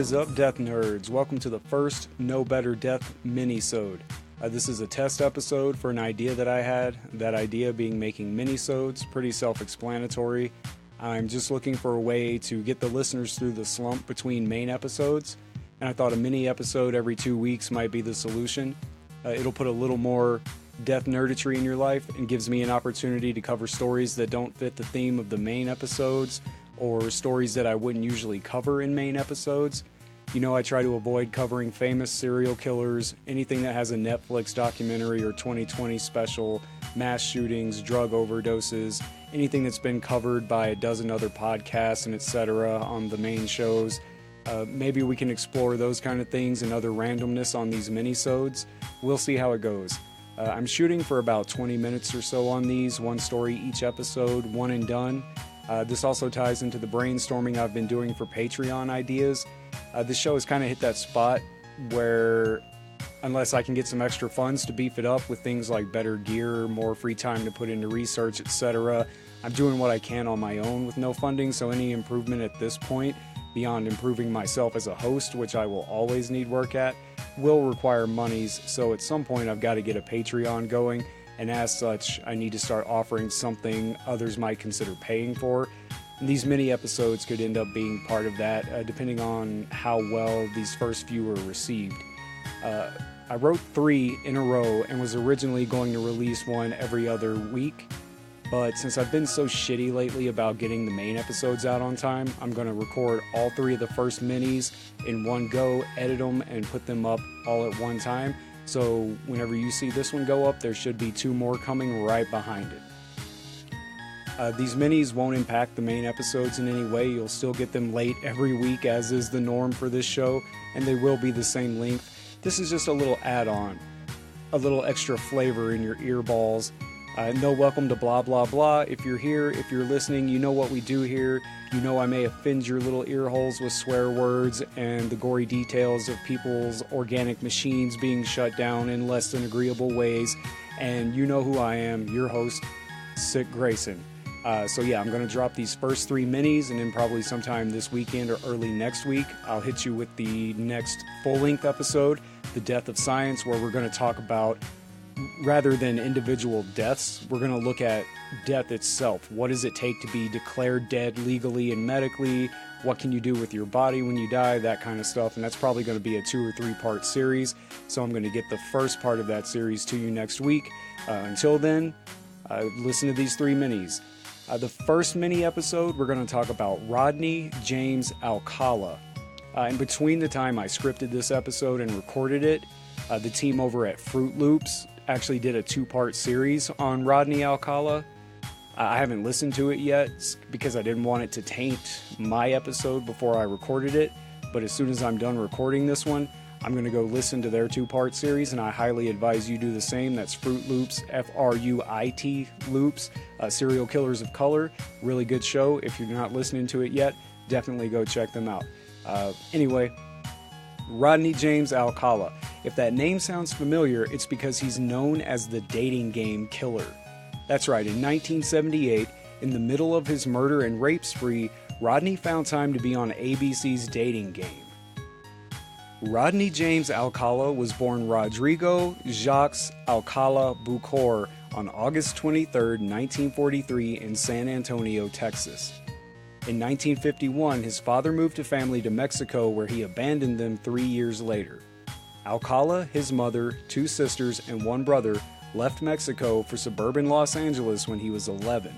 is up, Death Nerds? Welcome to the first No Better Death mini-sode. This is a test episode for an idea that I had, that idea being making mini-sodes, pretty self-explanatory. I'm just looking for a way to get the listeners through the slump between main episodes, and I thought a mini-episode every 2 weeks might be the solution. It'll put a little more death nerditry in your life and gives me an opportunity to cover stories that don't fit the theme of the main episodes, or stories that I wouldn't usually cover in main episodes. You know, I try to avoid covering famous serial killers, anything that has a Netflix documentary or 2020 special, mass shootings, drug overdoses, anything that's been covered by a dozen other podcasts and etc. on the main shows. Maybe we can explore those kind of things and other randomness on these mini-sodes. We'll see how it goes. I'm shooting for about 20 minutes or so on these, one story each episode, one and done. This also ties into the brainstorming I've been doing for Patreon ideas. This show has kind of hit that spot where, unless I can get some extra funds to beef it up with things like better gear, more free time to put into research, etc., I'm doing what I can on my own with no funding, so any improvement at this point, beyond improving myself as a host, which I will always need work at, will require monies, so at some point I've got to get a Patreon going. And as such, I need to start offering something others might consider paying for. And these mini episodes could end up being part of that, depending on how well these first few were received. I wrote 3 in a row and was originally going to release one every other week. But since I've been so shitty lately about getting the main episodes out on time, I'm going to record all 3 of the first minis in one go, edit them, and put them up all at one time. So whenever you see this one go up, there should be 2 more coming right behind it. These minis won't impact the main episodes in any way. You'll still get them late every week, as is the norm for this show, and they will be the same length. This is just a little add-on, a little extra flavor in your earballs. No welcome to blah blah blah. If you're here, if you're listening, you know what we do here. You know I may offend your little ear holes with swear words and the gory details of people's organic machines being shut down in less than agreeable ways. And you know who I am, your host, Sick Grayson. So yeah, I'm going to drop these first 3 minis, and then probably sometime this weekend or early next week, I'll hit you with the next full-length episode, The Death of Science, where we're going to talk about, rather than individual deaths, we're going to look at death itself. What does it take to be declared dead legally and medically? What can you do with your body when you die? That kind of stuff. And that's probably going to be a 2 or 3 part series. So I'm going to get the first part of that series to you next week. Until then, listen to these 3 minis. The first mini episode, we're going to talk about Rodney James Alcala. And between the time I scripted this episode and recorded it, the team over at Fruit Loops actually did a 2-part series on Rodney Alcala. I haven't listened to it yet because I didn't want it to taint my episode before I recorded it, but as soon as I'm done recording this one, I'm going to go listen to their 2-part series, and I highly advise you do the same. That's Fruit Loops, F-R-U-I-T Loops, Serial Killers of Color. Really good show. If you're not listening to it yet, definitely go check them out. Anyway, Rodney James Alcala. If that name sounds familiar, it's because he's known as the dating game killer. That's right, in 1978, in the middle of his murder and rape spree, Rodney found time to be on ABC's dating game. Rodney James Alcala was born Rodrigo Jacques Alcala Bucor on August 23, 1943 in San Antonio, Texas. In 1951, his father moved a family to Mexico, where he abandoned them 3 years later. Alcala, his mother, 2 sisters, and 1 brother left Mexico for suburban Los Angeles when he was 11.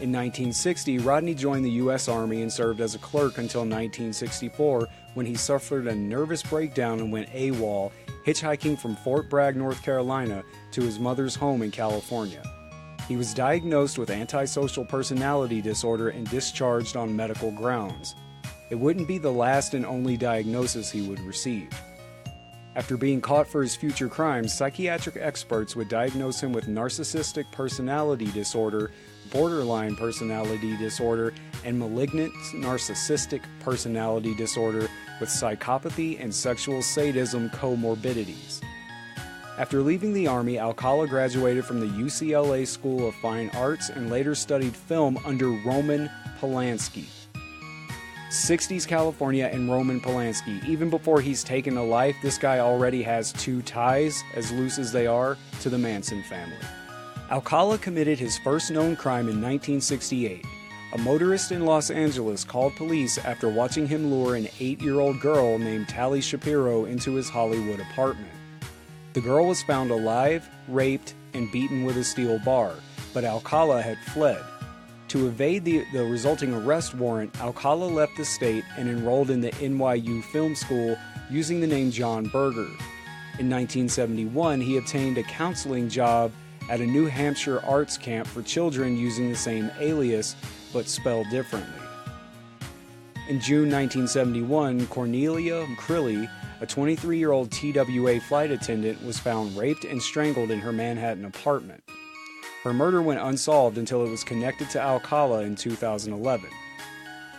In 1960, Rodney joined the U.S. Army and served as a clerk until 1964, when he suffered a nervous breakdown and went AWOL, hitchhiking from Fort Bragg, North Carolina, to his mother's home in California. He was diagnosed with antisocial personality disorder and discharged on medical grounds. It wouldn't be the last and only diagnosis he would receive. After being caught for his future crimes, psychiatric experts would diagnose him with narcissistic personality disorder, borderline personality disorder, and malignant narcissistic personality disorder with psychopathy and sexual sadism comorbidities. After leaving the Army, Alcala graduated from the UCLA School of Fine Arts and later studied film under Roman Polanski. 60s California and Roman Polanski. Even before he's taken to life, this guy already has two ties, as loose as they are, to the Manson family. Alcala committed his first known crime in 1968. A motorist in Los Angeles called police after watching him lure an 8-year-old girl named Tali Shapiro into his Hollywood apartment. The girl was found alive, raped, and beaten with a steel bar, but Alcala had fled. To evade the resulting arrest warrant, Alcala left the state and enrolled in the NYU Film School using the name John Berger. In 1971, he obtained a counseling job at a New Hampshire arts camp for children using the same alias, but spelled differently. In June 1971, Cornelia Crilly, a 23-year-old TWA flight attendant, was found raped and strangled in her Manhattan apartment. Her murder went unsolved until it was connected to Alcala in 2011.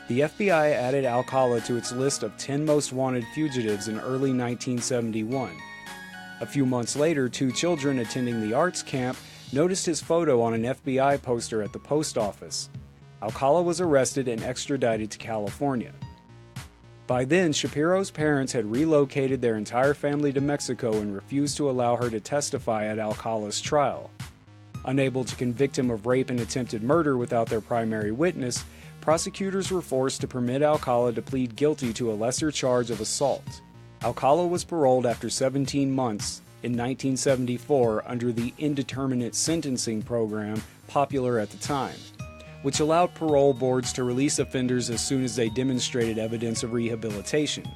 The FBI added Alcala to its list of 10 most wanted fugitives in early 1971. A few months later, 2 children attending the arts camp noticed his photo on an FBI poster at the post office. Alcala was arrested and extradited to California. By then, Shapiro's parents had relocated their entire family to Mexico and refused to allow her to testify at Alcala's trial. Unable to convict him of rape and attempted murder without their primary witness, prosecutors were forced to permit Alcala to plead guilty to a lesser charge of assault. Alcala was paroled after 17 months in 1974 under the indeterminate sentencing program popular at the time, which allowed parole boards to release offenders as soon as they demonstrated evidence of rehabilitation.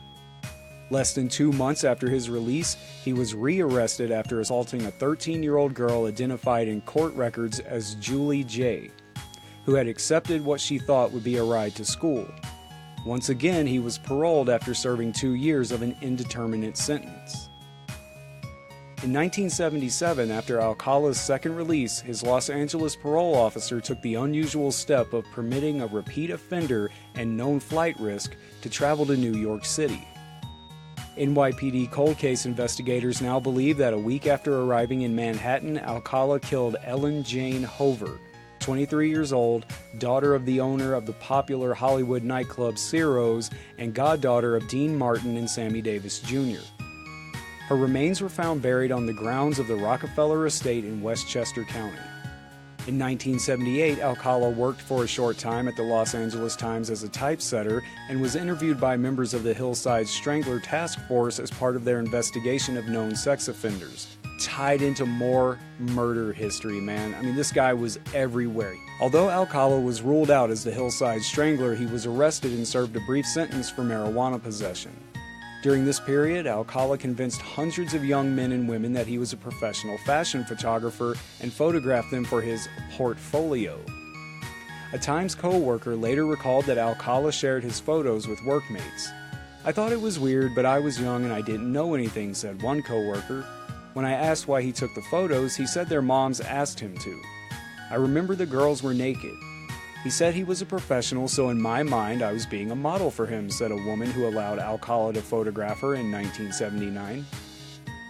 Less than 2 months after his release, he was re-arrested after assaulting a 13-year-old girl identified in court records as Julie J., who had accepted what she thought would be a ride to school. Once again, he was paroled after serving 2 years of an indeterminate sentence. In 1977, after Alcala's second release, his Los Angeles parole officer took the unusual step of permitting a repeat offender and known flight risk to travel to New York City. NYPD cold case investigators now believe that a week after arriving in Manhattan, Alcala killed Ellen Jane Hover, 23 years old, daughter of the owner of the popular Hollywood nightclub Ciro's and goddaughter of Dean Martin and Sammy Davis Jr. Her remains were found buried on the grounds of the Rockefeller Estate in Westchester County. In 1978, Alcala worked for a short time at the Los Angeles Times as a typesetter and was interviewed by members of the Hillside Strangler Task Force as part of their investigation of known sex offenders. Tied into more murder history, man. I mean, this guy was everywhere. Although Alcala was ruled out as the Hillside Strangler, he was arrested and served a brief sentence for marijuana possession. During this period, Alcala convinced hundreds of young men and women that he was a professional fashion photographer and photographed them for his portfolio. A Times co-worker later recalled that Alcala shared his photos with workmates. "I thought it was weird, but I was young and I didn't know anything," said one co-worker. When I asked why he took the photos, he said their moms asked him to. "I remember the girls were naked. He said he was a professional, so in my mind I was being a model for him," said a woman who allowed Alcala to photograph her in 1979.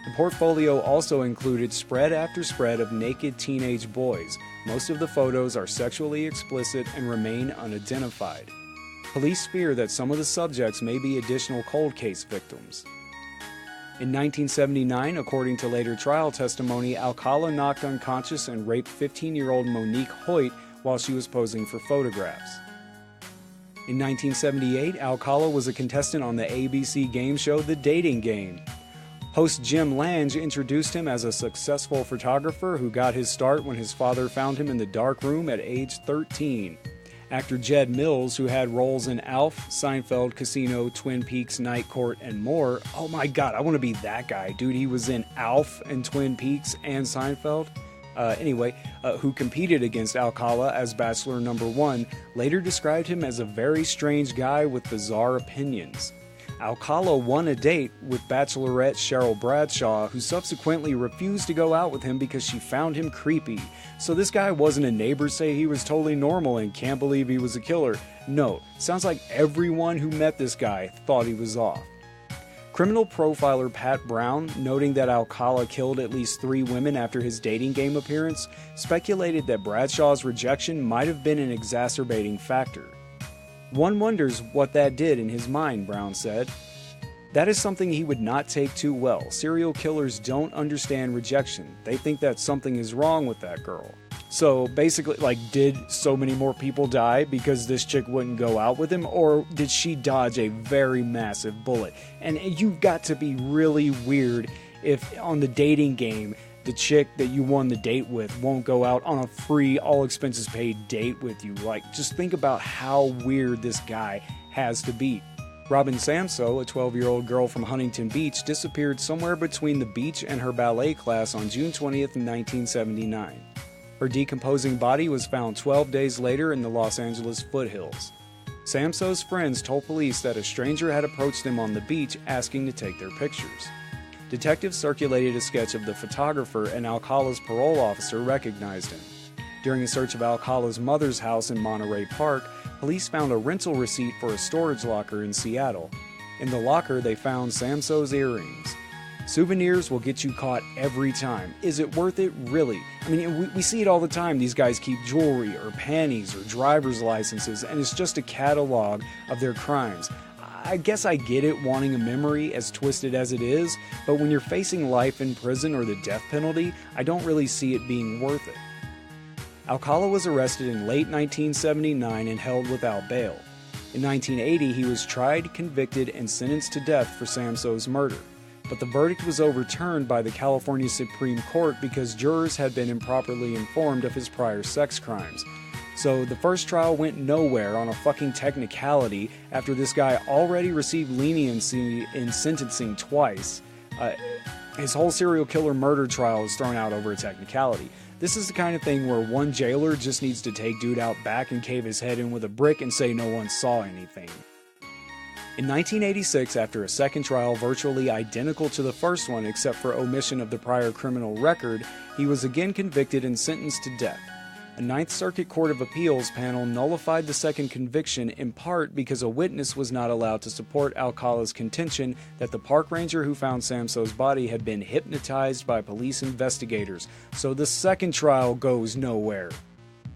The portfolio also included spread after spread of naked teenage boys. Most of the photos are sexually explicit and remain unidentified. Police fear that some of the subjects may be additional cold case victims. In 1979, according to later trial testimony, Alcala knocked unconscious and raped 15-year-old Monique Hoyt while she was posing for photographs. In 1978, Alcala was a contestant on the ABC game show The Dating Game. Host Jim Lange introduced him as a successful photographer who got his start when his father found him in the dark room at age 13. Actor Jed Mills, who had roles in Alf, Seinfeld, Casino, Twin Peaks, Night Court, and more. Oh my god, I want to be that guy, dude. He was in Alf and Twin Peaks and Seinfeld. Who competed against Alcala as Bachelor Number 1, later described him as a very strange guy with bizarre opinions. Alcala won a date with Bachelorette Cheryl Bradshaw, who subsequently refused to go out with him because she found him creepy. So this guy wasn't a neighbor say he was totally normal and can't believe he was a killer. No, sounds like everyone who met this guy thought he was off. Criminal profiler Pat Brown, noting that Alcala killed at least 3 women after his dating game appearance, speculated that Bradshaw's rejection might have been an exacerbating factor. One wonders what that did in his mind, Brown said. That is something he would not take too well. Serial killers don't understand rejection. They think that something is wrong with that girl. So basically, did so many more people die because this chick wouldn't go out with him? Or did she dodge a very massive bullet? And you've got to be really weird if on the dating game, the chick that you won the date with won't go out on a free, all expenses paid date with you. Just think about how weird this guy has to be. Robin Samso, a 12-year-old girl from Huntington Beach, disappeared somewhere between the beach and her ballet class on June 20th, 1979. Her decomposing body was found 12 days later in the Los Angeles foothills. Samso's friends told police that a stranger had approached them on the beach asking to take their pictures. Detectives circulated a sketch of the photographer, and Alcala's parole officer recognized him. During a search of Alcala's mother's house in Monterey Park, police found a rental receipt for a storage locker in Seattle. In the locker, they found Samso's earrings. Souvenirs will get you caught every time. Is it worth it? Really? I mean, we see it all the time. These guys keep jewelry or panties or driver's licenses, and it's just a catalog of their crimes. I guess I get it wanting a memory as twisted as it is, but when you're facing life in prison or the death penalty, I don't really see it being worth it. Alcala was arrested in late 1979 and held without bail. In 1980, he was tried, convicted, and sentenced to death for Samso's murder. But the verdict was overturned by the California Supreme Court because jurors had been improperly informed of his prior sex crimes. So the first trial went nowhere on a fucking technicality after this guy already received leniency in sentencing twice. His whole serial killer murder trial was thrown out over a technicality. This is the kind of thing where one jailer just needs to take dude out back and cave his head in with a brick and say no one saw anything. In 1986, after a second trial virtually identical to the first one except for omission of the prior criminal record, he was again convicted and sentenced to death. A Ninth Circuit Court of Appeals panel nullified the second conviction in part because a witness was not allowed to support Alcala's contention that the park ranger who found Samso's body had been hypnotized by police investigators, so the second trial goes nowhere.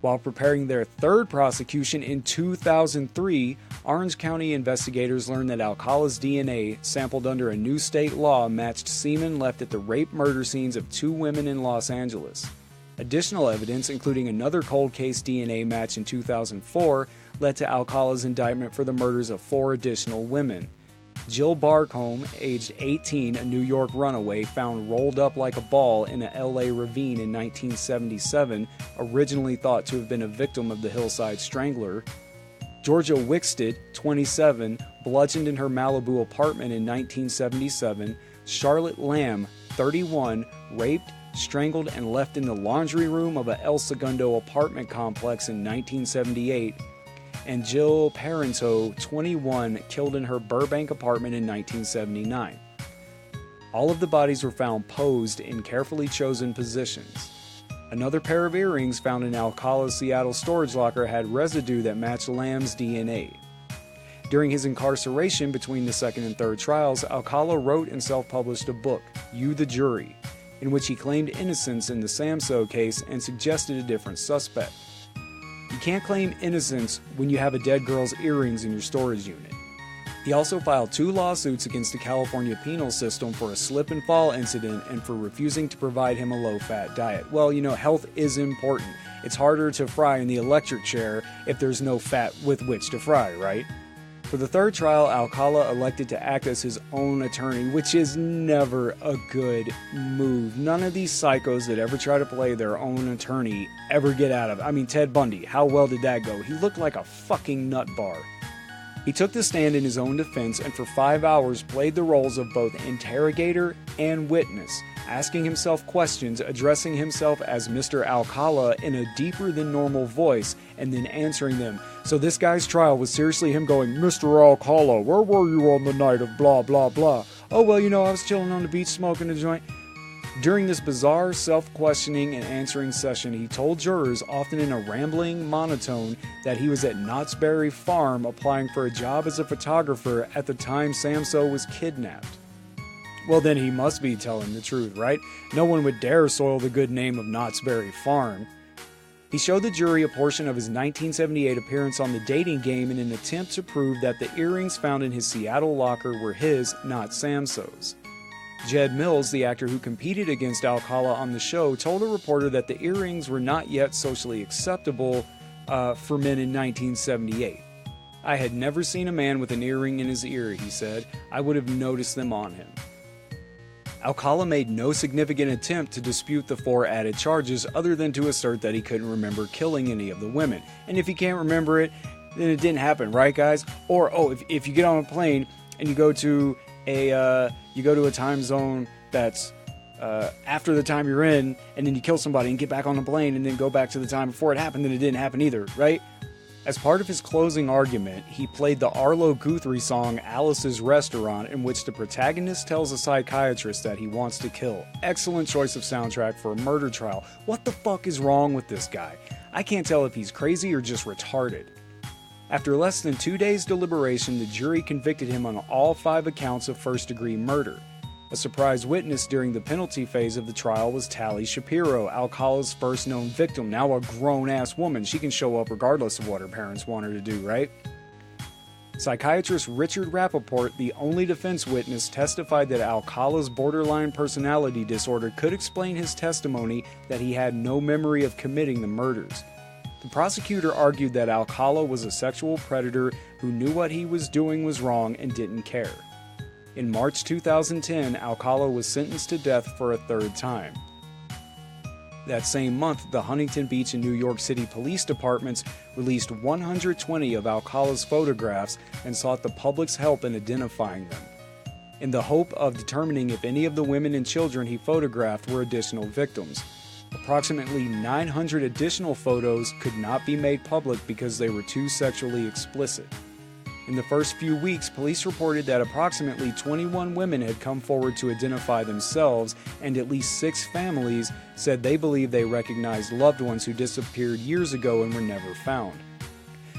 While preparing their third prosecution in 2003, Orange County investigators learned that Alcala's DNA, sampled under a new state law, matched semen left at the rape murder scenes of 2 women in Los Angeles. Additional evidence, including another cold case DNA match in 2004, led to Alcala's indictment for the murders of 4 additional women. Jill Barcombe, aged 18, a New York runaway, found rolled up like a ball in a LA ravine in 1977, originally thought to have been a victim of the Hillside Strangler. Georgia Wickstead, 27, bludgeoned in her Malibu apartment in 1977. Charlotte Lamb, 31, raped, strangled, and left in the laundry room of a El Segundo apartment complex in 1978. And Jill Parento, 21, killed in her Burbank apartment in 1979. All of the bodies were found posed in carefully chosen positions. Another pair of earrings found in Alcala's Seattle storage locker had residue that matched Lamb's DNA. During his incarceration between the second and third trials, Alcala wrote and self-published a book, You the Jury, in which he claimed innocence in the Samso case and suggested a different suspect. You can't claim innocence when you have a dead girl's earrings in your storage unit. He also filed 2 lawsuits against the California penal system for a slip and fall incident and for refusing to provide him a low-fat diet. Well, health is important. It's harder to fry in the electric chair if there's no fat with which to fry, right? For the third trial, Alcala elected to act as his own attorney, which is never a good move. None of these psychos that ever try to play their own attorney ever get out of it. I mean, Ted Bundy, how well did that go? He looked like a fucking nut bar. He took the stand in his own defense and for 5 hours played the roles of both interrogator and witness, asking himself questions, addressing himself as Mr. Alcala in a deeper than normal voice, and then answering them. So this guy's trial was seriously him going, Mr. Alcala, where were you on the night of blah blah blah? Oh, well, I was chilling on the beach smoking a joint. During this bizarre self-questioning and answering session, he told jurors, often in a rambling monotone, that he was at Knott's Berry Farm applying for a job as a photographer at the time Samso was kidnapped. Well, then he must be telling the truth, right? No one would dare soil the good name of Knott's Berry Farm. He showed the jury a portion of his 1978 appearance on The Dating Game in an attempt to prove that the earrings found in his Seattle locker were his, not Samso's. Jed Mills, the actor who competed against Alcala on the show, told a reporter that the earrings were not yet socially acceptable for men in 1978. "I had never seen a man with an earring in his ear," he said. "I would have noticed them on him." Alcala made no significant attempt to dispute the 4 added charges other than to assert that he couldn't remember killing any of the women. And if he can't remember it, then it didn't happen, right guys? Or, if you get on a plane and you go to a time zone that's after the time you're in, and then you kill somebody and get back on the plane and then go back to the time before it happened, then it didn't happen either, right? As part of his closing argument, he played the Arlo Guthrie song Alice's Restaurant, in which the protagonist tells a psychiatrist that he wants to kill. Excellent choice of soundtrack for a murder trial. What the fuck is wrong with this guy? I can't tell if he's crazy or just retarded. After less than 2 days' deliberation, the jury convicted him on all 5 accounts of first-degree murder. A surprise witness during the penalty phase of the trial was Tally Shapiro, Alcala's first known victim, now a grown-ass woman. She can show up regardless of what her parents want her to do, right? Psychiatrist Richard Rappaport, the only defense witness, testified that Alcala's borderline personality disorder could explain his testimony that he had no memory of committing the murders. The prosecutor argued that Alcala was a sexual predator who knew what he was doing was wrong and didn't care. In March 2010, Alcala was sentenced to death for a 3rd time. That same month, the Huntington Beach and New York City police departments released 120 of Alcala's photographs and sought the public's help in identifying them, in the hope of determining if any of the women and children he photographed were additional victims. Approximately 900 additional photos could not be made public because they were too sexually explicit. In the first few weeks, police reported that approximately 21 women had come forward to identify themselves, and at least 6 families said they believed they recognized loved ones who disappeared years ago and were never found.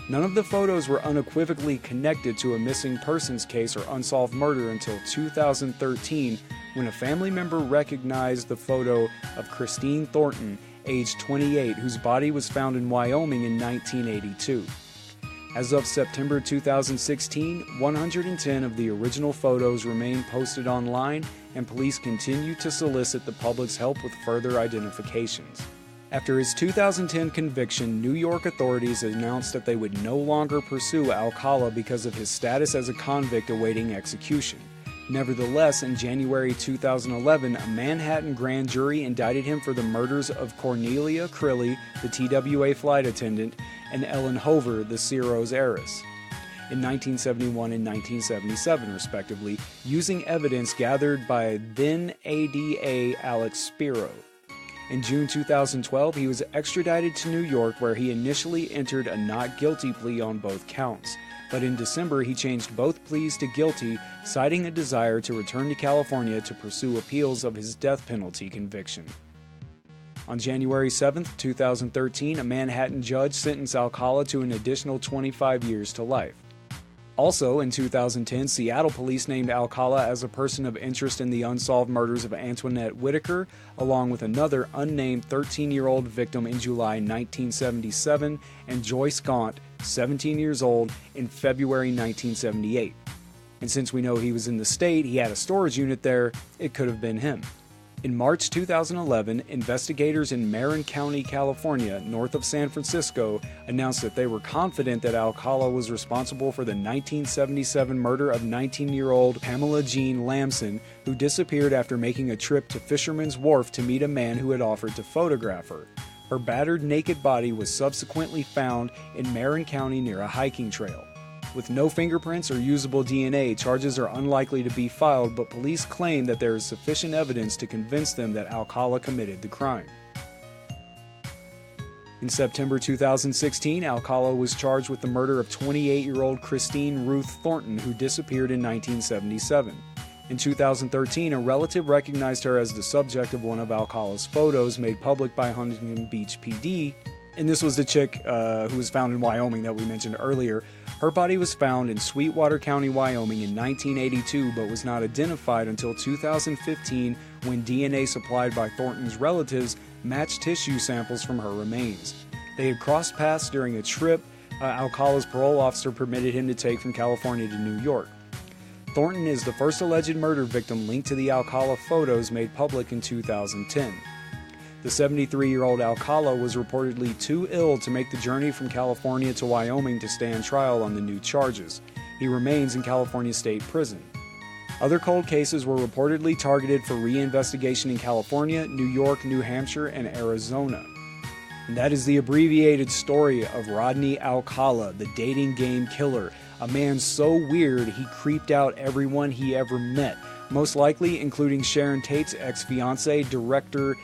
None of the photos were unequivocally connected to a missing persons case or unsolved murder until 2013, when a family member recognized the photo of Christine Thornton, age 28, whose body was found in Wyoming in 1982. As of September 2016, 110 of the original photos remain posted online, and police continue to solicit the public's help with further identifications. After his 2010 conviction, New York authorities announced that they would no longer pursue Alcala because of his status as a convict awaiting execution. Nevertheless, in January 2011, a Manhattan grand jury indicted him for the murders of Cornelia Crilly, the TWA flight attendant, and Ellen Hover, the Ciro's heiress, in 1971 and 1977, respectively, using evidence gathered by then ADA Alex Spiro. In June 2012, he was extradited to New York, where he initially entered a not guilty plea on both counts. But in December, he changed both pleas to guilty, citing a desire to return to California to pursue appeals of his death penalty conviction. On January 7, 2013, a Manhattan judge sentenced Alcala to an additional 25 years to life. Also, in 2010, Seattle police named Alcala as a person of interest in the unsolved murders of Antoinette Whitaker, along with another unnamed 13-year-old victim in July 1977, and Joyce Gaunt, 17 years old, in February 1978. And since we know he was in the state, he had a storage unit there, it could have been him. In March 2011, investigators in Marin County, California, north of San Francisco, announced that they were confident that Alcala was responsible for the 1977 murder of 19-year-old Pamela Jean Lamson, who disappeared after making a trip to Fisherman's Wharf to meet a man who had offered to photograph her. Her battered, naked body was subsequently found in Marin County near a hiking trail. With no fingerprints or usable DNA, charges are unlikely to be filed, but police claim that there is sufficient evidence to convince them that Alcala committed the crime. In September 2016, Alcala was charged with the murder of 28-year-old Christine Ruth Thornton, who disappeared in 1977. In 2013, a relative recognized her as the subject of one of Alcala's photos made public by Huntington Beach PD, and this was the chick who was found in Wyoming that we mentioned earlier. Her body was found in Sweetwater County, Wyoming in 1982, but was not identified until 2015 when DNA supplied by Thornton's relatives matched tissue samples from her remains. They had crossed paths during a trip Alcala's parole officer permitted him to take from California to New York. Thornton is the first alleged murder victim linked to the Alcala photos made public in 2010. The 73-year-old Alcala was reportedly too ill to make the journey from California to Wyoming to stand trial on the new charges. He remains in California State Prison. Other cold cases were reportedly targeted for reinvestigation in California, New York, New Hampshire, and Arizona. And that is the abbreviated story of Rodney Alcala, the dating game killer, a man so weird he creeped out everyone he ever met, most likely including Sharon Tate's ex-fiance, director,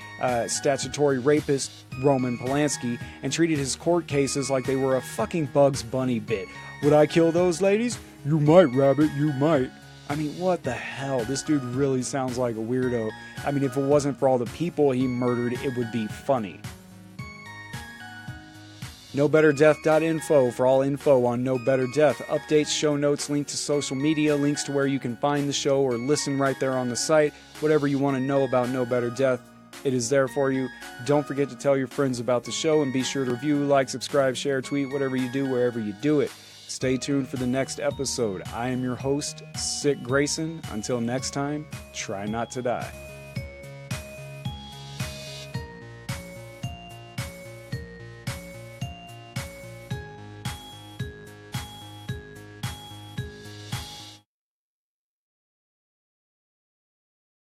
statutory rapist Roman Polanski, and treated his court cases like they were a fucking Bugs Bunny bit. Would I kill those ladies? You might, Rabbit, you might. I mean, what the hell? This dude really sounds like a weirdo. I mean, if it wasn't for all the people he murdered, it would be funny. NoBetterDeath.info for all info on No Better Death. Updates, show notes, link to social media, links to where you can find the show or listen right there on the site. Whatever you want to know about No Better Death, it is there for you. Don't forget to tell your friends about the show and be sure to review, like, subscribe, share, tweet, whatever you do, wherever you do it. Stay tuned for the next episode. I am your host, Sick Grayson. Until next time, try not to die.